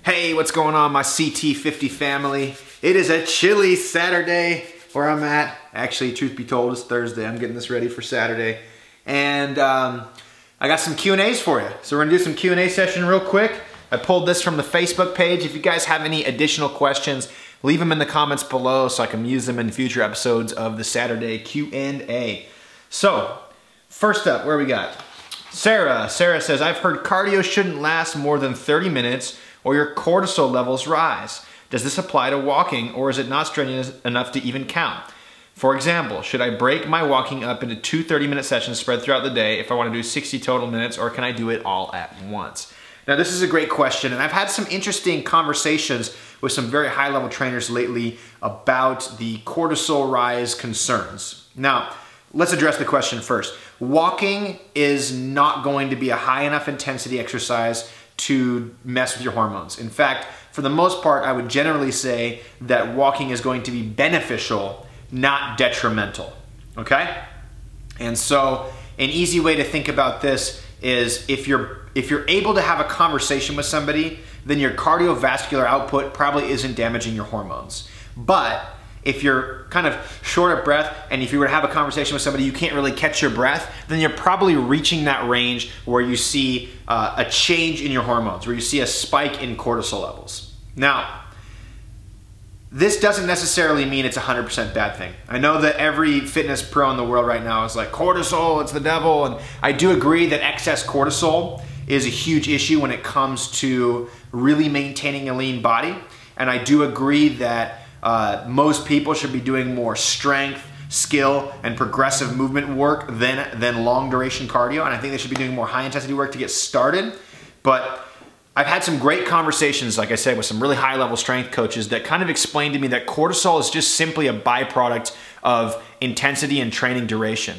Hey, what's going on, my CT50 family? It is a chilly Saturday where I'm at. Actually, truth be told, it's Thursday. I'm getting this ready for Saturday. And I got some Q&As for you. So we're gonna do some Q&A session real quick. I pulled this from the Facebook page. If you guys have any additional questions, leave them in the comments below so I can use them in future episodes of the Saturday Q&A. So, first up, where we got? Sarah. Sarah says, I've heard cardio shouldn't last more than 30 minutes or your cortisol levels rise. Does this apply to walking, or is it not strenuous enough to even count? For example, should I break my walking up into two 30-minute sessions spread throughout the day if I want to do 60 total minutes, or can I do it all at once? Now, this is a great question, and I've had some interesting conversations with some very high-level trainers lately about the cortisol rise concerns. Now, let's address the question first. Walking is not going to be a high enough intensity exercise to mess with your hormones. In fact, for the most part, I would generally say that walking is going to be beneficial, not detrimental, okay? And so an easy way to think about this is if you're able to have a conversation with somebody, then your cardiovascular output probably isn't damaging your hormones. But if you're kind of short of breath and if you were to have a conversation with somebody, you can't really catch your breath, then you're probably reaching that range where you see a change in your hormones, where you see a spike in cortisol levels. Now, this doesn't necessarily mean it's a 100% bad thing. I know that every fitness pro in the world right now is like, cortisol, it's the devil. And I do agree that excess cortisol is a huge issue when it comes to really maintaining a lean body. And I do agree that most people should be doing more strength, skill, and progressive movement work than long duration cardio. And I think they should be doing more high intensity work to get started. But I've had some great conversations, like I said, with some really high level strength coaches that kind of explained to me that cortisol is just simply a byproduct of intensity and training duration.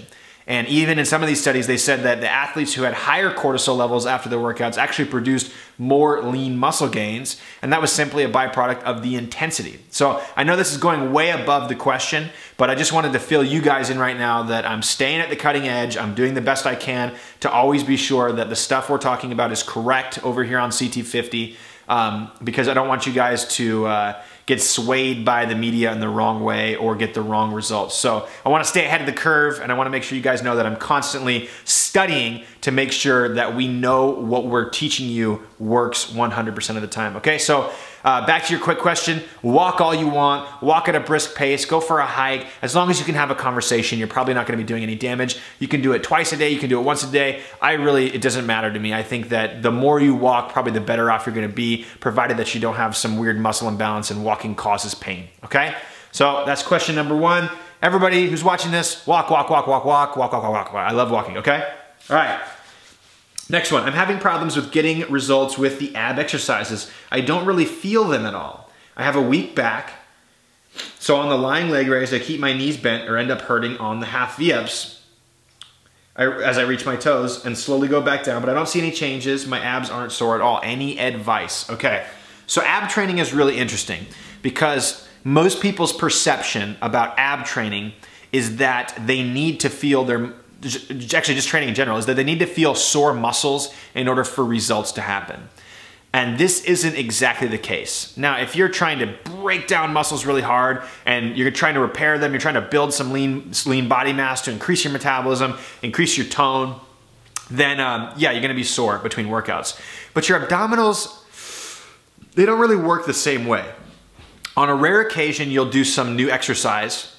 And even in some of these studies, they said that the athletes who had higher cortisol levels after their workouts actually produced more lean muscle gains, and that was simply a byproduct of the intensity. So I know this is going way above the question, but I just wanted to fill you guys in right now that I'm staying at the cutting edge. I'm doing the best I can to always be sure that the stuff we're talking about is correct over here on CT50, because I don't want you guys to get swayed by the media in the wrong way or get the wrong results. So I want to stay ahead of the curve, and I want to make sure you guys know that I'm constantly studying to make sure that we know what we're teaching you works 100% of the time. Okay, so back to your quick question. Walk all you want, walk at a brisk pace, go for a hike. As long as you can have a conversation, you're probably not going to be doing any damage. You can do it twice a day, you can do it once a day. It doesn't matter to me. I think that the more you walk, probably the better off you're going to be, provided that you don't have some weird muscle imbalance and walking causes pain, okay? So that's question number one. Everybody who's watching this, walk, walk, walk, walk, walk, walk, walk, walk, walk. I love walking, okay? All right. Next one, I'm having problems with getting results with the ab exercises. I don't really feel them at all. I have a weak back, so on the lying leg raise, I keep my knees bent or end up hurting on the half V-ups as I reach my toes and slowly go back down, but I don't see any changes. My abs aren't sore at all. Any advice? Okay, so ab training is really interesting because most people's perception about ab training is that they need to feel actually just training in general, is that they need to feel sore muscles in order for results to happen. And this isn't exactly the case. Now, if you're trying to break down muscles really hard and you're trying to repair them, you're trying to build some lean body mass to increase your metabolism, increase your tone, then yeah, you're gonna be sore between workouts. But your abdominals, they don't really work the same way. On a rare occasion, you'll do some new exercise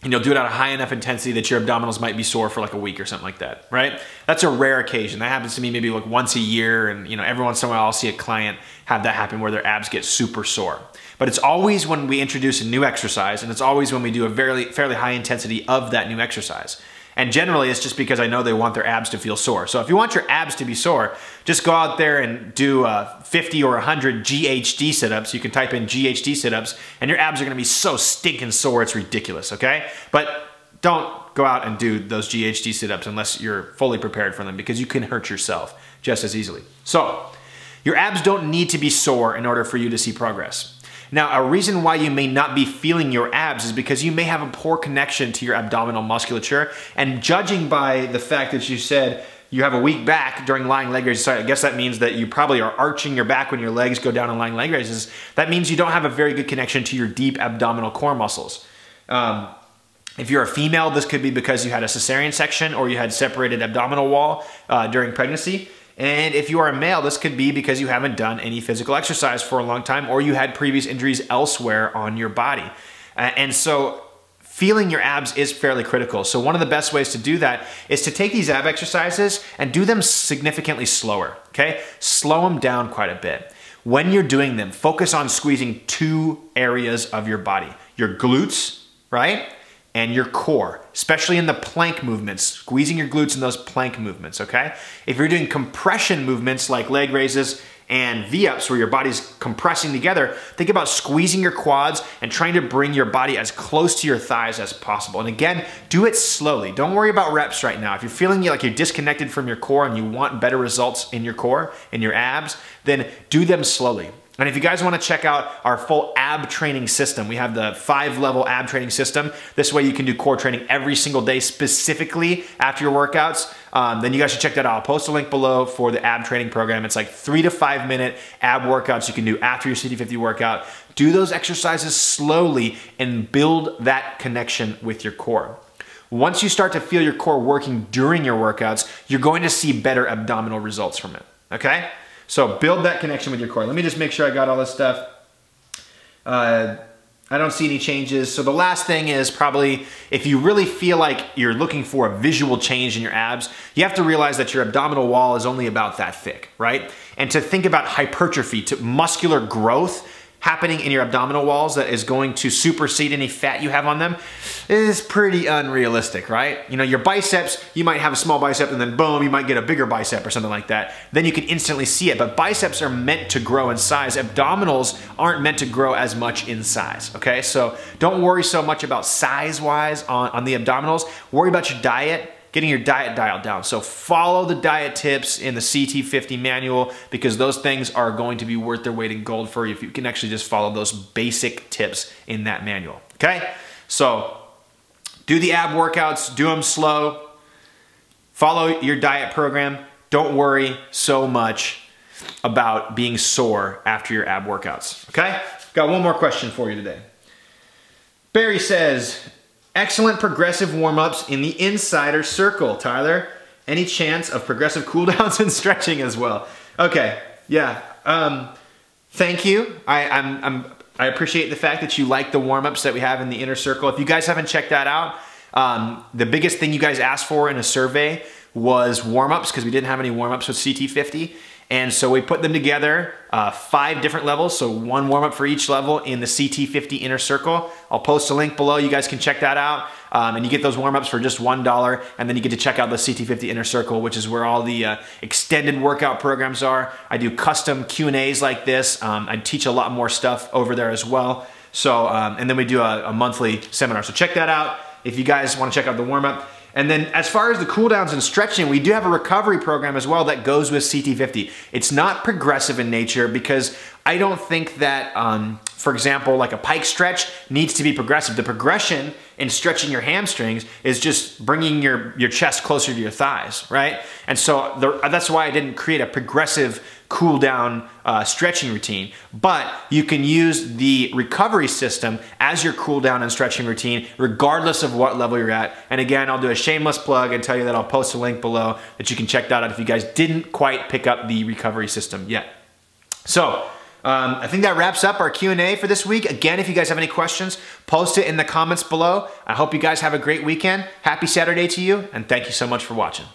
and you'll do it at a high enough intensity that your abdominals might be sore for like a week or something like that, right? That's a rare occasion. That happens to me maybe like once a year, and every once in a while I'll see a client have that happen where their abs get super sore. But it's always when we introduce a new exercise, and it's always when we do a fairly high intensity of that new exercise. And generally it's just because I know they want their abs to feel sore. So if you want your abs to be sore, just go out there and do 50 or 100 GHD sit-ups. You can type in GHD sit-ups and your abs are gonna be so stinking sore, it's ridiculous, okay? But don't go out and do those GHD sit-ups unless you're fully prepared for them, because you can hurt yourself just as easily. So your abs don't need to be sore in order for you to see progress. Now, a reason why you may not be feeling your abs is because you may have a poor connection to your abdominal musculature, and judging by the fact that you said you have a weak back during lying leg raises. So I guess that means that you probably are arching your back when your legs go down in lying leg raises. That means you don't have a very good connection to your deep abdominal core muscles. If you're a female, this could be because you had a cesarean section or you had separated abdominal wall during pregnancy. And if you are a male, this could be because you haven't done any physical exercise for a long time or you had previous injuries elsewhere on your body. And so feeling your abs is fairly critical. So one of the best ways to do that is to take these ab exercises and do them significantly slower, okay? Slow them down quite a bit. When you're doing them, focus on squeezing 2 areas of your body. Your glutes, right? And your core, especially in the plank movements, squeezing your glutes in those plank movements, okay? If you're doing compression movements like leg raises and V-ups where your body's compressing together, think about squeezing your quads and trying to bring your body as close to your thighs as possible. And again, do it slowly. Don't worry about reps right now. If you're feeling like you're disconnected from your core and you want better results in your core, in your abs, then do them slowly. And if you guys want to check out our full ab training system, we have the 5-level ab training system. This way you can do core training every single day specifically after your workouts. Then you guys should check that out. I'll post a link below for the ab training program. It's like 3 to 5 minute ab workouts you can do after your CT50 workout. Do those exercises slowly and build that connection with your core. Once you start to feel your core working during your workouts, you're going to see better abdominal results from it, okay? So build that connection with your core. Let me just make sure I got all this stuff. I don't see any changes. So the last thing is probably if you really feel like you're looking for a visual change in your abs, you have to realize that your abdominal wall is only about that thick, right? And to think about hypertrophy, to muscular growth happening in your abdominal walls that is going to supersede any fat you have on them is pretty unrealistic, right? You know, your biceps, you might have a small bicep and then boom, you might get a bigger bicep or something like that. Then you can instantly see it, but biceps are meant to grow in size. Abdominals aren't meant to grow as much in size, okay? So don't worry so much about size-wise on the abdominals. Worry about your diet, getting your diet dialed down. So follow the diet tips in the CT50 manual because those things are going to be worth their weight in gold for you if you can actually just follow those basic tips in that manual, okay? So do the ab workouts, do them slow, follow your diet program. Don't worry so much about being sore after your ab workouts, okay? Got one more question for you today. Barry says, excellent progressive warm-ups in the insider circle, Tyler. Any chance of progressive cooldowns and stretching as well? Okay, yeah. Thank you. I appreciate the fact that you like the warm-ups that we have in the inner circle. If you guys haven't checked that out, the biggest thing you guys asked for in a survey was warm-ups because we didn't have any warm-ups with CT50. And so we put them together, 5 different levels, so 1 warm-up for each level in the CT50 inner circle. I'll post a link below, you guys can check that out. And you get those warm-ups for just $1, and then you get to check out the CT50 inner circle, which is where all the extended workout programs are. I do custom Q&As like this. I teach a lot more stuff over there as well. So, and then we do a monthly seminar. So check that out if you guys want to check out the warm-up. And then as far as the cool downs and stretching, we do have a recovery program as well that goes with CT50. It's not progressive in nature because I don't think that, for example, like a pike stretch needs to be progressive. The progression in stretching your hamstrings is just bringing your chest closer to your thighs, right? And so that's why I didn't create a progressive cool down stretching routine, but you can use the recovery system as your cool down and stretching routine regardless of what level you're at. And again, I'll do a shameless plug and tell you that I'll post a link below that you can check that out if you guys didn't quite pick up the recovery system yet. So I think that wraps up our Q&A for this week. Again, if you guys have any questions, post it in the comments below. I hope you guys have a great weekend. Happy Saturday to you, and thank you so much for watching.